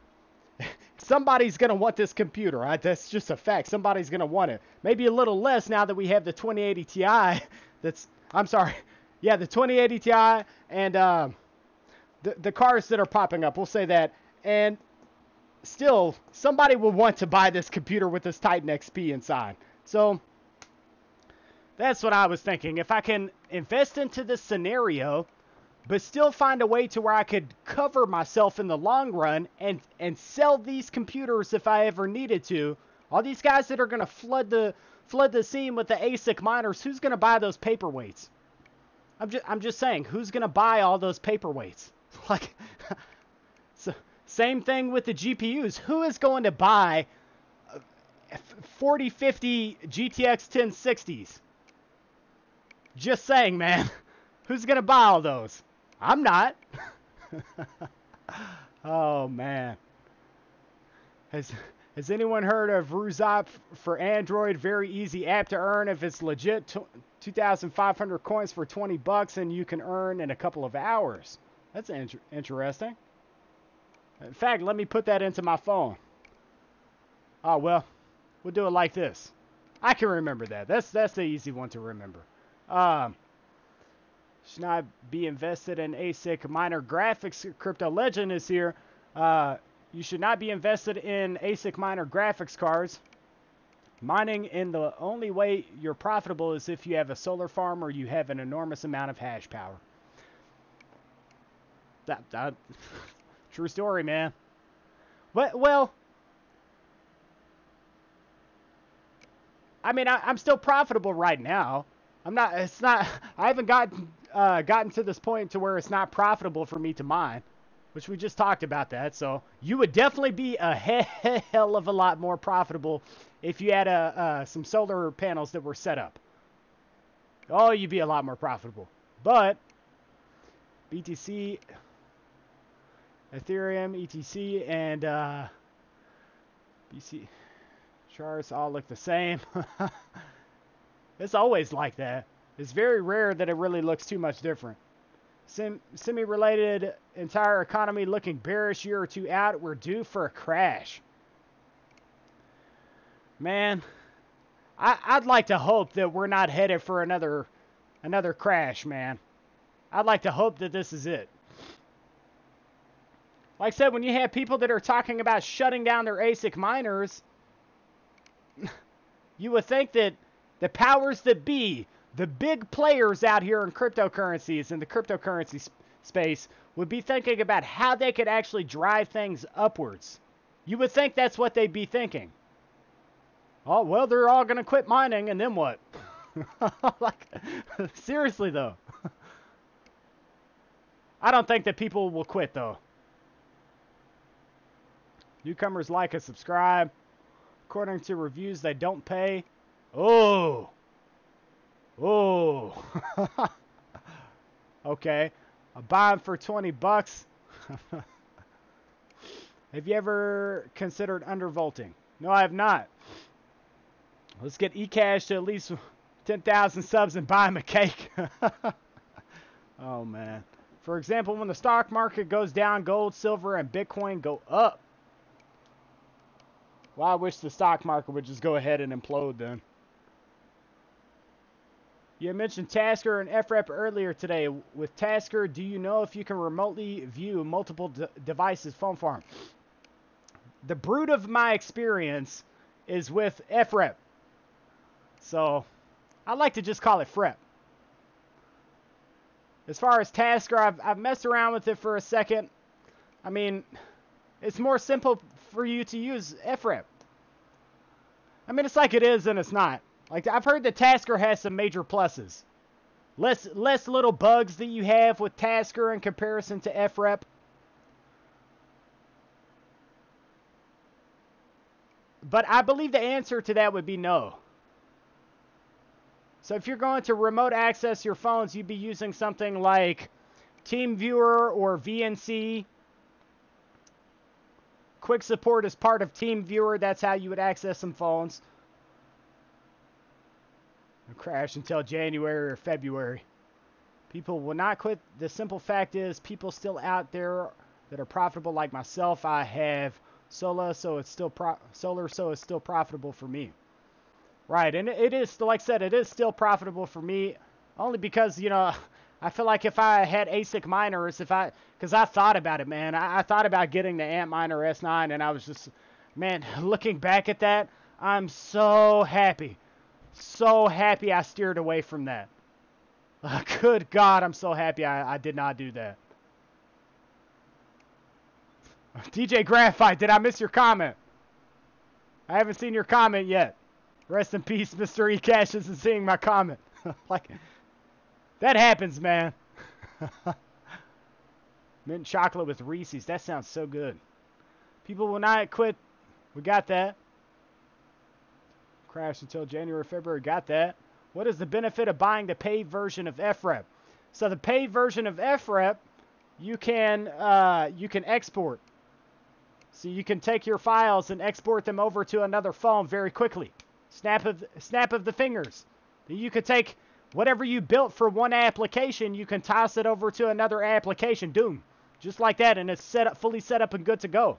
[SPEAKER 1] Somebody's going to want this computer. Right? That's just a fact. Somebody's going to want it. Maybe a little less now that we have the 2080 Ti. The 2080 Ti and the cars that are popping up. We'll say that. And still, somebody will want to buy this computer with this Titan XP inside. So that's what I was thinking. If I can invest into this scenario, but still find a way to where I could cover myself in the long run and sell these computers if I ever needed to. All these guys that are going to flood the scene with the Asic miners, who's going to buy those paperweights? I'm just saying, who's going to buy all those paperweights? Like, so, same thing with the GPUs. Who is going to buy 4050 GTX 1060s? Just saying, man. Who's going to buy all those? I'm not. Oh man. Has has anyone heard of Ruzop for Android? Very easy app to earn if it's legit. 2,500 coins for 20 bucks, and you can earn in a couple of hours. That's interesting. In fact, let me put that into my phone. Oh well, we'll do it like this. I can remember that. That's the easy one to remember. Should not be invested in ASIC miner graphics. Crypto Legend is here. You should not be invested in ASIC miner graphics cards. Mining in the only way you're profitable is if you have a solar farm or you have an enormous amount of hash power. That true story, man. Well, I mean, I'm still profitable right now. I'm not. It's not. I haven't gotten to this point to where it's not profitable for me to mine, which we just talked about that. So you would definitely be a hell of a lot more profitable if you had some solar panels that were set up. Oh, you'd be a lot more profitable. But BTC, Ethereum, ETC, and BC charts all look the same. It's always like that. It's very rare that it really looks too much different. Semi-related, entire economy looking bearish year or two out. We're due for a crash. Man, I'd like to hope that we're not headed for another crash, man. I'd like to hope that this is it. Like I said, when you have people that are talking about shutting down their ASIC miners, you would think that the powers that be, the big players out here in cryptocurrencies, in the cryptocurrency space, would be thinking about how they could actually drive things upwards. You would think that's what they'd be thinking. Oh, well, they're all going to quit mining, and then what? Like, seriously, though. I don't think that people will quit, though. Newcomers like and subscribe. According to reviews, they don't pay. Oh. Oh. Okay. I'll buy them for 20 bucks. Have you ever considered undervolting? No, I have not. Let's get eCash to at least 10,000 subs and buy him a cake. Oh, man. For example, when the stock market goes down, gold, silver, and Bitcoin go up. Well, I wish the stock market would just go ahead and implode then. You mentioned Tasker and FREP earlier today. With Tasker, do you know if you can remotely view multiple devices phone farm? The brute of my experience is with FREP. So, I like to just call it FREP. As far as Tasker, I've messed around with it for a second. I mean, it's more simple for you to use FREP. I mean, it's like it is and it's not. Like, I've heard that Tasker has some major pluses. Less little bugs that you have with Tasker in comparison to FREP. But I believe the answer to that would be no. So if you're going to remote access your phones, you'd be using something like TeamViewer or VNC. Quick support is part of TeamViewer. That's how you would access some phones. It'll crash until January or February. People will not quit. The simple fact is, people still out there that are profitable like myself. I have solar, so it's still profitable for me. Right, and it is, like I said, it is still profitable for me, only because, you know, I feel like if I had ASIC miners, because I thought about it, man. I thought about getting the Antminer S9, and I was just, man, looking back at that, I'm so happy. So happy I steered away from that. Good God, I'm so happy I did not do that. DJ Graphite, did I miss your comment? I haven't seen your comment yet. Rest in peace, Mr. eCash isn't seeing my comment. Like, that happens, man. Mint chocolate with Reese's. That sounds so good. People will not quit. We got that. Crash until January, February. Got that. What is the benefit of buying the paid version of FREP? So the paid version of FREP, you can export. So you can take your files and export them over to another phone very quickly. Snap of the fingers. You could take whatever you built for one application, you can toss it over to another application. Doom. Just like that, and it's fully set up and good to go.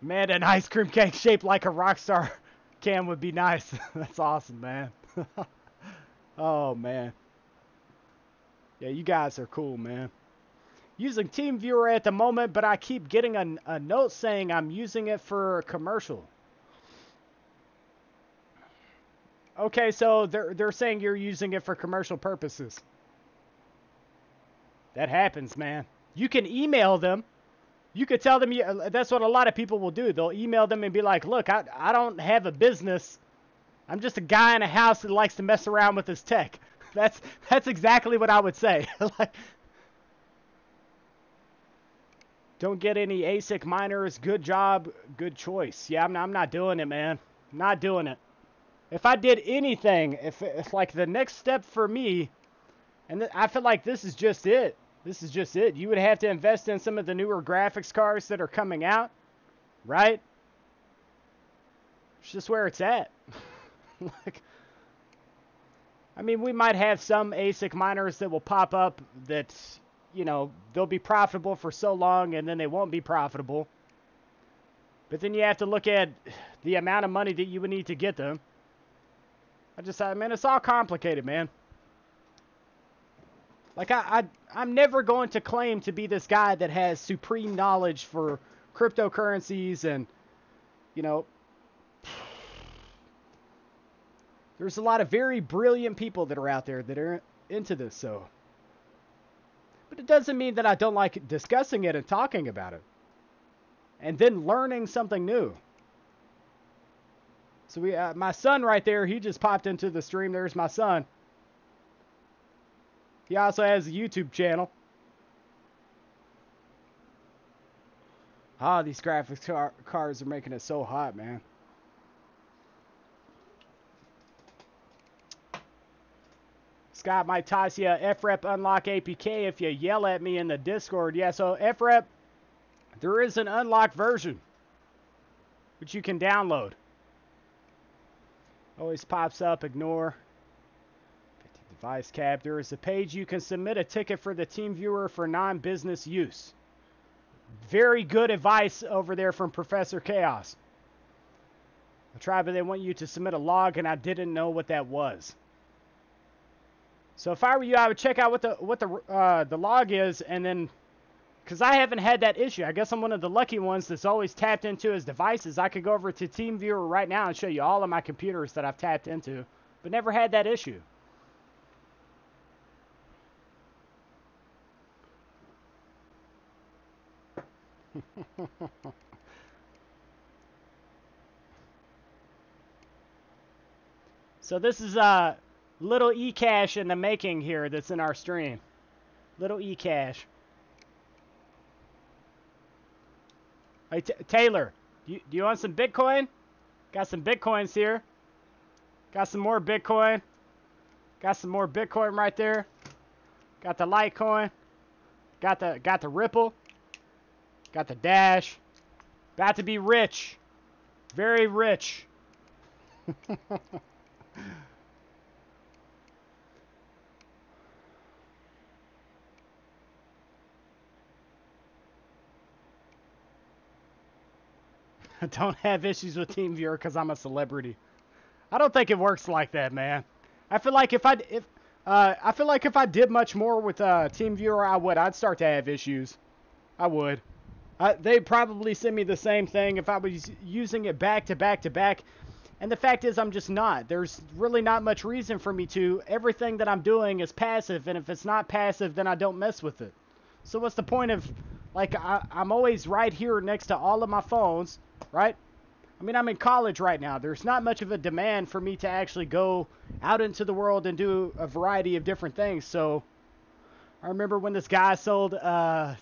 [SPEAKER 1] Man, an ice cream cake shaped like a Rockstar can would be nice. That's awesome, man. Oh, man. Yeah, you guys are cool, man. Using TeamViewer at the moment, but I keep getting a note saying I'm using it for commercial. Okay, so they're saying you're using it for commercial purposes. That happens, man. You can email them. You could tell them, that's what a lot of people will do. They'll email them and be like, look, I don't have a business. I'm just a guy in a house that likes to mess around with his tech. That's exactly what I would say. Like, don't get any ASIC miners. Good job. Good choice. Yeah, I'm not doing it, man. Not doing it. If I did anything, if like the next step for me, and I feel like this is just it. This is just it. You would have to invest in some of the newer graphics cards that are coming out, right? It's just where it's at. Like, I mean, we might have some ASIC miners that will pop up that, you know, they'll be profitable for so long and then they won't be profitable. But then you have to look at the amount of money that you would need to get them. I mean, it's all complicated, man. Like, I'm never going to claim to be this guy that has supreme knowledge for cryptocurrencies and, you know, there's a lot of very brilliant people that are out there that are into this, so. But it doesn't mean that I don't like discussing it and talking about it. And then learning something new. So my son right there, he just popped into the stream. There's my son. He also has a YouTube channel. Ah, these graphics cards are making it so hot, man. Scott might toss you a FREP unlock APK if you yell at me in the Discord. Yeah, so FREP, there is an unlocked version, which you can download. Always pops up, ignore. Device cap. There is a page you can submit a ticket for the TeamViewer for non-business use. Very good advice over there from Professor Chaos. I tried, but they want you to submit a log, and I didn't know what that was. So if I were you, I would check out what the log is, and then, because I haven't had that issue. I guess I'm one of the lucky ones that's always tapped into his devices. I could go over to TeamViewer right now and show you all of my computers that I've tapped into, but never had that issue. So this is a little ECash in the making here that's in our stream. Little ECash. Hey, Taylor, do you want some Bitcoin? Got some Bitcoins here. Got some more Bitcoin. Got some more Bitcoin right there. Got the Litecoin. Got the Ripple. Got the Dash. About to be rich. Very rich. I don't have issues with TeamViewer because I'm a celebrity. I don't think it works like that, man. I feel like if I did much more with TeamViewer, I'd start to have issues. I would. They'd probably send me the same thing if I was using it back to back to back. And the fact is, I'm just not. There's really not much reason for me to. Everything that I'm doing is passive, and if it's not passive, then I don't mess with it. So what's the point of, like, I'm always right here next to all of my phones, right? I mean, I'm in college right now. There's not much of a demand for me to actually go out into the world and do a variety of different things. So I remember when this guy sold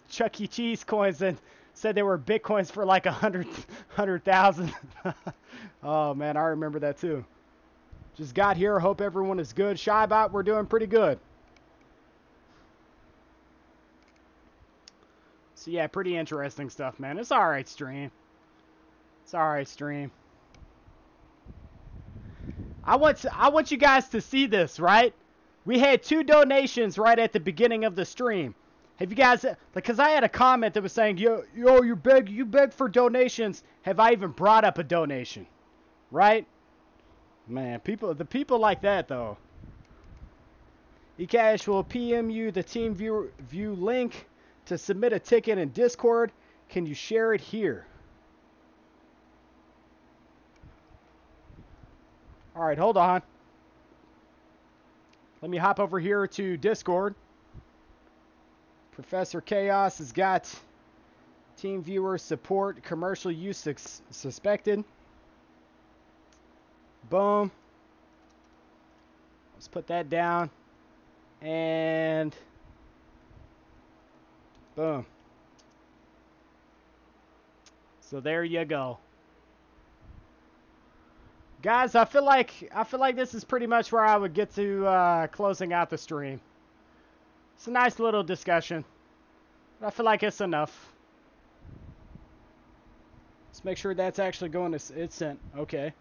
[SPEAKER 1] Chuck E. Cheese coins and said they were Bitcoins for like 100,000. Oh, man, I remember that too. Just got here. Hope everyone is good. Shybot, we're doing pretty good. So yeah, pretty interesting stuff, man. It's alright stream. It's alright stream. I want you guys to see this, right? We had 2 donations right at the beginning of the stream. Have you guys, because I had a comment that was saying, yo, you beg for donations. Have I even brought up a donation? Right? Man, the people like that though. ECash will PM you the team view link to submit a ticket in Discord. Can you share it here? Alright, hold on. Let me hop over here to Discord. Professor Chaos has got team viewer support, commercial use suspected. Boom. Let's put that down. And boom. So there you go. Guys, I feel like this is pretty much where I would get to closing out the stream. It's a nice little discussion. But I feel like it's enough. Let's make sure that's actually going to... It's sent. Okay.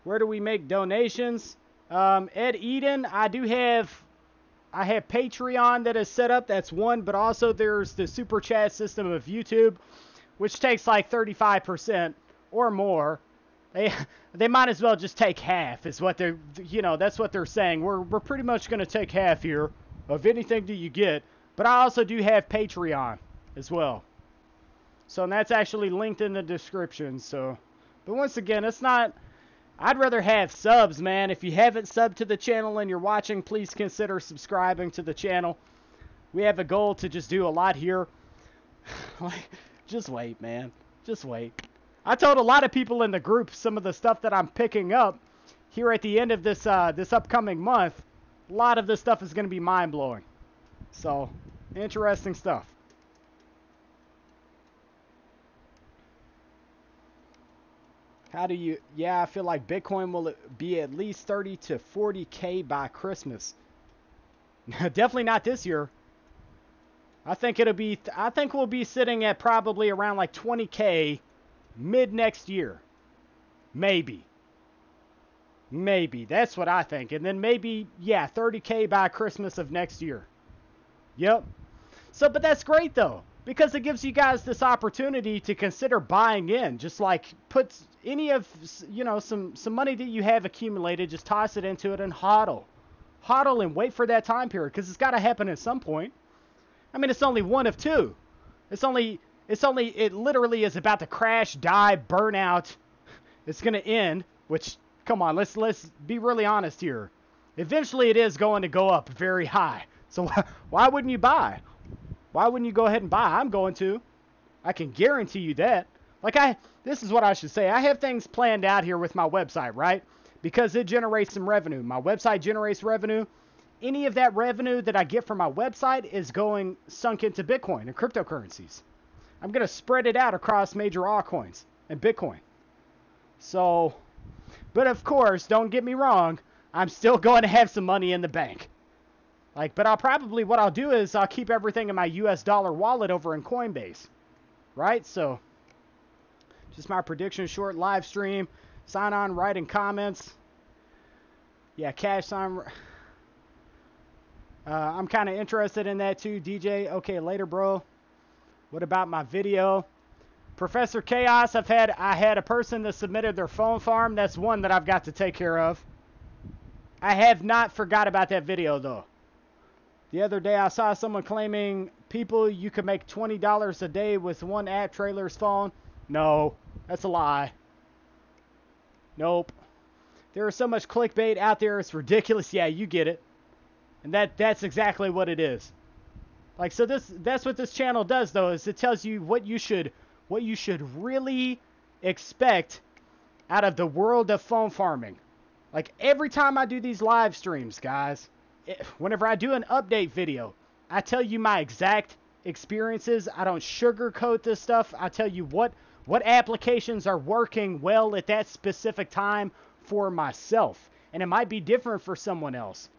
[SPEAKER 1] Where do we make donations? Ed Eden, I have Patreon that is set up. That's one. But also there's the Super Chat system of YouTube, which takes like 35% or more. They might as well just take half is what they're... that's what they're saying. We're pretty much going to take half here of anything that you get. But I also do have Patreon as well. So and that's actually linked in the description. So, but once again, it's not... I'd rather have subs, man. If you haven't subbed to the channel and you're watching, please consider subscribing to the channel. We have a goal to just do a lot here. Just wait, man. Just wait. I told a lot of people in the group some of the stuff that I'm picking up here at the end of this this upcoming month. A lot of this stuff is going to be mind-blowing. So, interesting stuff. How do you... Yeah, I feel like Bitcoin will be at least 30 to 40K by Christmas. Definitely not this year. I think we'll be sitting at probably around like 20K mid next year. Maybe. That's what I think. And then maybe, yeah, 30K by Christmas of next year. Yep. So, but that's great though, because it gives you guys this opportunity to consider buying in. Just like put any of, some money that you have accumulated, just toss it into it and hodl. Hodl and wait for that time period, because it's got to happen at some point. I mean, it's only one of two. It literally is about to crash, die, burn out. It's going to end, which, come on, let's be really honest here. Eventually it is going to go up very high. So why wouldn't you buy? Why wouldn't you go ahead and buy? I'm going to. I can guarantee you that. This is what I should say. I have things planned out here with my website, right? Because it generates some revenue. My website generates revenue. Any of that revenue that I get from my website is going sunk into Bitcoin and cryptocurrencies. I'm going to spread it out across major altcoins and Bitcoin. So, but of course, don't get me wrong, I'm still going to have some money in the bank. But what I'll do is I'll keep everything in my US dollar wallet over in Coinbase. Right? So, just my prediction, short live stream, sign on, write in comments. Yeah, cash sign. I'm kind of interested in that too, DJ. Okay, later, bro. What about my video? Professor Chaos, I had a person that submitted their phone farm. That's one that I've got to take care of. I have not forgot about that video, though. The other day, I saw someone claiming you could make $20 a day with one app trailer's phone. No, that's a lie. Nope. There is so much clickbait out there, it's ridiculous. Yeah, you get it. And that's exactly what it is. So that's what this channel does, though, is it tells you what you should really expect out of the world of phone farming. Every time I do these live streams, guys, whenever I do an update video, I tell you my exact experiences. I don't sugarcoat this stuff. I tell you what applications are working well at that specific time for myself. And it might be different for someone else.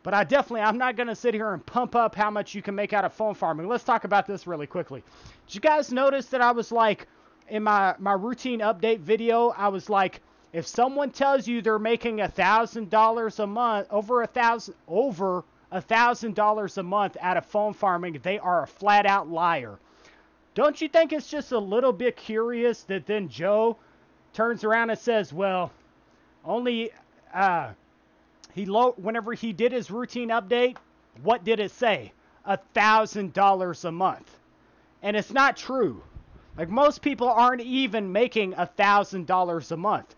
[SPEAKER 1] But I'm not going to sit here and pump up how much you can make out of phone farming. Let's talk about this really quickly. Did you guys notice that I was like, in my routine update video, I was like, if someone tells you they're making $1,000 a month, over $1,000 a month out of phone farming, they are a flat out liar. Don't you think it's just a little bit curious that then Joe turns around and says, well, only whenever he did his routine update, what did it say? $1,000 a month. And it's not true. Like, most people aren't even making $1,000 a month.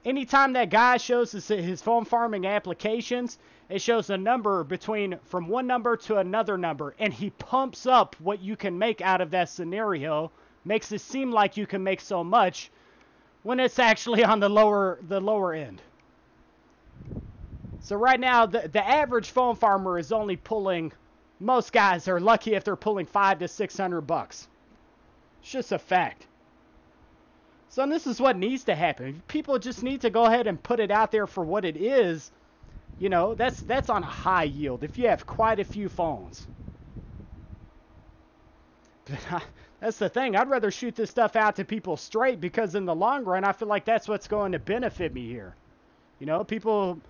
[SPEAKER 1] Anytime that guy shows his phone farming applications, it shows a number from one number to another number, and he pumps up what you can make out of that scenario, makes it seem like you can make so much, when it's actually on the lower end. So right now, the average phone farmer is only pulling, most guys are lucky if they're pulling $500 to $600. It's just a fact. So this is what needs to happen. People just need to go ahead and put it out there for what it is. You know, that's on a high yield if you have quite a few phones. That's the thing. I'd rather shoot this stuff out to people straight, because in the long run, I feel like that's what's going to benefit me here. You know, people,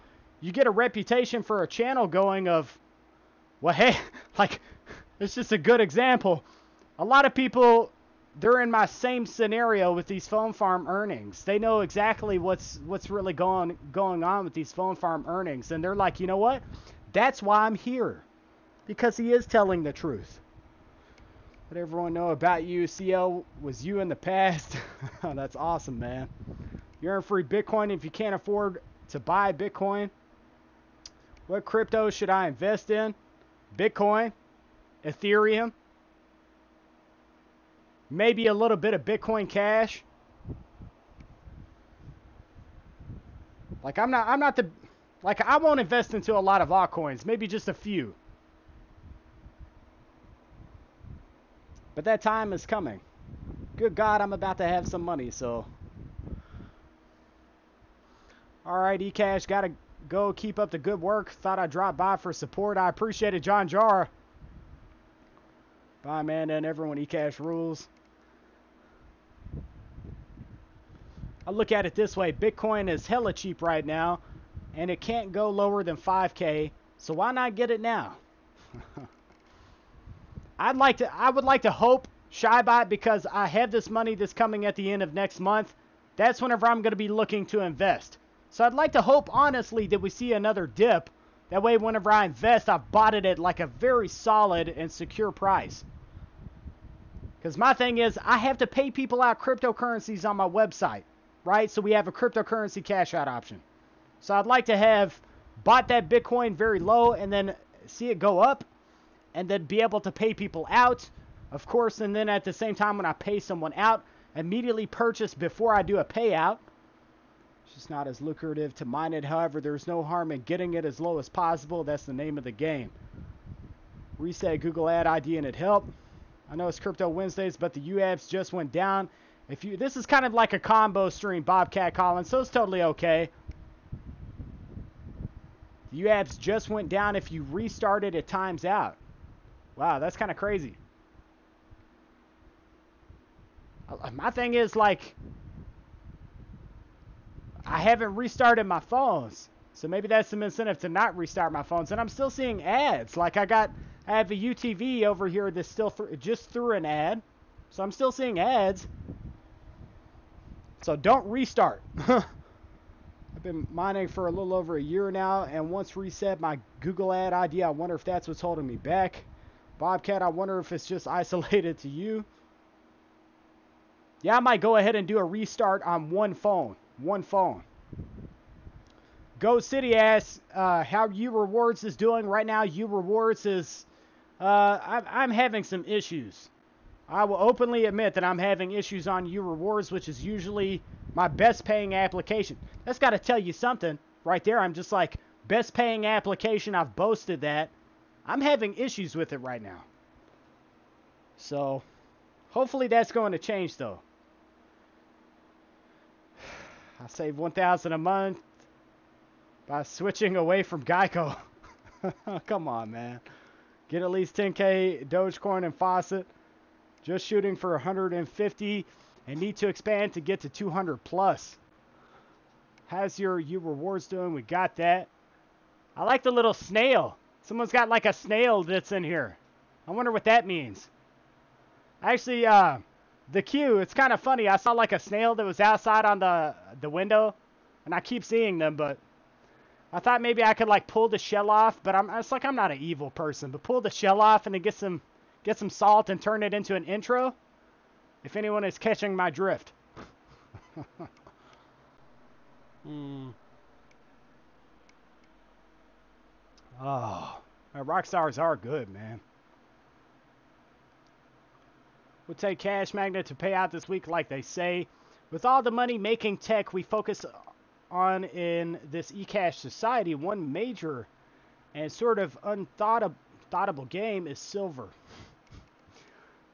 [SPEAKER 1] you get a reputation for a channel going of, well, hey, like, it's just a good example. A lot of people, they're in my same scenario with these phone farm earnings. They know exactly what's really going on with these phone farm earnings. And they're like, you know what? That's why I'm here. Because he is telling the truth. Let everyone know about you. CL was you in the past. That's awesome, man. You earn free Bitcoin if you can't afford to buy Bitcoin. What crypto should I invest in? Bitcoin, Ethereum, maybe a little bit of Bitcoin Cash. Like, I won't invest into a lot of altcoins, maybe just a few. But that time is coming. Good God, I'm about to have some money, so. Alright, ECash, gotta go. Keep up the good work. Thought I'd drop by for support. I appreciate it, John Jar. Bye, man, and everyone, ECash rules. I look at it this way. Bitcoin is hella cheap right now, and it can't go lower than 5K, so why not get it now? I would like to hope ShyBot, because I have this money that's coming at the end of next month. That's whenever I'm going to be looking to invest. So I'd like to hope, honestly, that we see another dip. That way, whenever I invest, I've bought it at like a very solid and secure price. Because my thing is, I have to pay people out cryptocurrencies on my website, right? So we have a cryptocurrency cash out option. So I'd like to have bought that Bitcoin very low and then see it go up, and then be able to pay people out, of course, and then at the same time when I pay someone out, immediately purchase before I do a payout. It's just not as lucrative to mine it. However, there's no harm in getting it as low as possible. That's the name of the game. Reset Google Ad ID and it helped. I know it's Crypto Wednesdays, but the UABs just went down. This is kind of like a combo stream, Bobcat Collins, so it's totally okay. The UABs just went down. If you restart it, it times out. Wow, that's kind of crazy. My thing is, like, I haven't restarted my phones. So maybe that's some incentive to not restart my phones. And I'm still seeing ads. Like, I have a UTV over here that's still just through an ad. So I'm still seeing ads. So don't restart. I've been mining for a little over a year now. And once reset my Google Ad ID, I wonder if that's what's holding me back. Bobcat, I wonder if it's just isolated to you. Yeah, I might go ahead and do a restart on one phone. One phone. Go City asks how U Rewards is doing right now. U Rewards is I'm having some issues. I will openly admit that I'm having issues on U Rewards, which is usually my best paying application. That's got to tell you something right there. I'm just like, best paying application. I've boasted that. I'm having issues with it right now. So hopefully that's going to change though. I save $1,000 a month by switching away from Geico. Come on, man. Get at least 10K Dogecoin and Faucet. Just shooting for 150 and need to expand to get to 200 plus. How's your rewards doing? We got that. I like the little snail. Someone's got like a snail that's in here. I wonder what that means. Actually, the queue, it's kind of funny. I saw like a snail that was outside on the window, and I keep seeing them, but I thought maybe I could like pull the shell off, but it's like I'm not an evil person, but pull the shell off and then get some salt and turn it into an intro. If anyone is catching my drift. Oh, rock stars are good, man. We'll take Cash Magnet to pay out this week like they say. With all the money making tech we focus on in this ECashsociety, one major and sort of unthoughtable game is silver.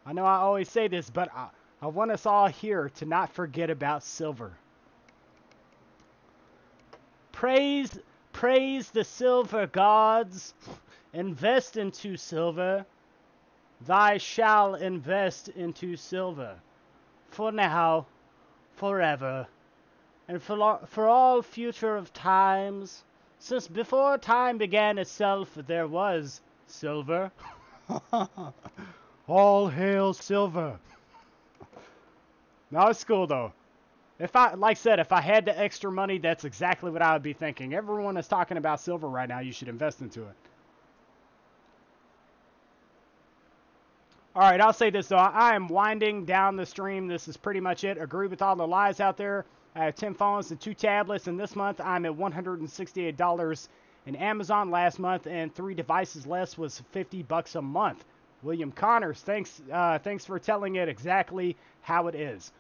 [SPEAKER 1] I know I always say this, but I want us all here to not forget about silver. Praise the silver gods. Invest into silver. Thy shall invest into silver. For now, forever, and for all future of times. Since before time began itself, there was silver. All hail silver. No, it's cool though. If I had the extra money, that's exactly what I would be thinking. Everyone is talking about silver right now. You should invest into it. All right, I'll say this though. I am winding down the stream. This is pretty much it. Agree with all the lies out there. I have 10 phones and 2 tablets, and this month I'm at $168 in Amazon. Last month, and 3 devices less was $50 a month. William Connors, thanks for telling it exactly how it is.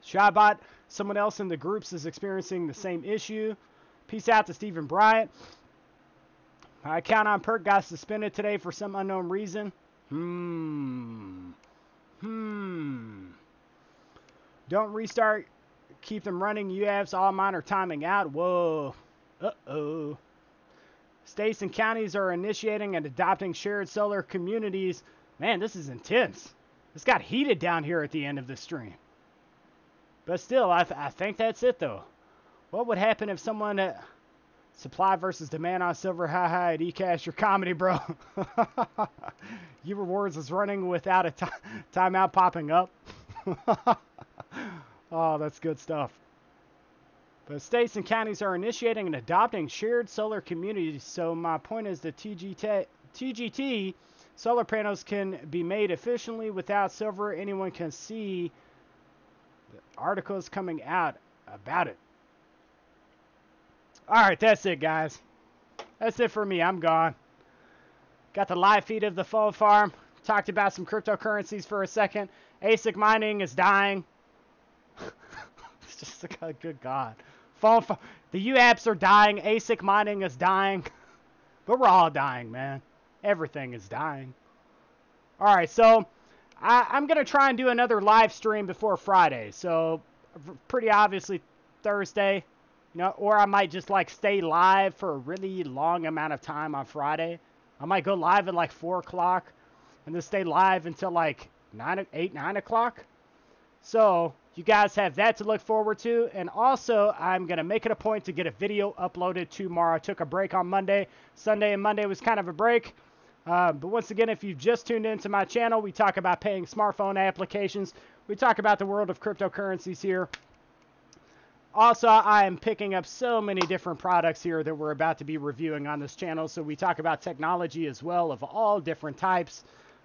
[SPEAKER 1] Shabbat, someone else in the groups is experiencing the same issue. Peace out to Stephen Bryant. My account on Perk got suspended today for some unknown reason. Don't restart. Keep them running. UAVs, all mine are timing out. Whoa. Uh-oh. States and counties are initiating and adopting shared solar communities. Man, this is intense. This got heated down here at the end of the stream. But still, I think that's it, though. What would happen if someone... supply versus demand on silver. Hi, at eCash, your comedy, bro. rewards is running without a timeout popping up. Oh, that's good stuff. But states and counties are initiating and adopting shared solar communities. So my point is that TGT solar panels can be made efficiently without silver. Anyone can see the articles coming out about it. All right, that's it, guys. That's it for me. I'm gone. Got the live feed of the phone farm. Talked about some cryptocurrencies for a second. Asic mining is dying. It's just a good God. The U-apps are dying. Asic mining is dying. But we're all dying, man. Everything is dying. All right, so I'm going to try and do another live stream before Friday. So pretty obviously Thursday. You know, or I might just like stay live for a really long amount of time on Friday. I might go live at like 4 o'clock and then stay live until like 9 o'clock. So you guys have that to look forward to. And also, I'm going to make it a point to get a video uploaded tomorrow. I took a break on Monday. Sunday and Monday was kind of a break. But once again, if you've just tuned into my channel, we talk about paying smartphone applications. We talk about the world of cryptocurrencies here. Also, I am picking up so many different products here that we're about to be reviewing on this channel. So we talk about technology as well of all different types.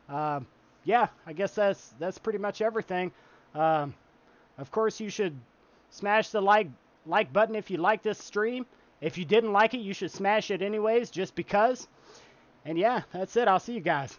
[SPEAKER 1] Yeah, I guess that's pretty much everything. Of course, you should smash the like button if you like this stream. If you didn't like it, you should smash it anyways, just because. And yeah, that's it. I'll see you guys.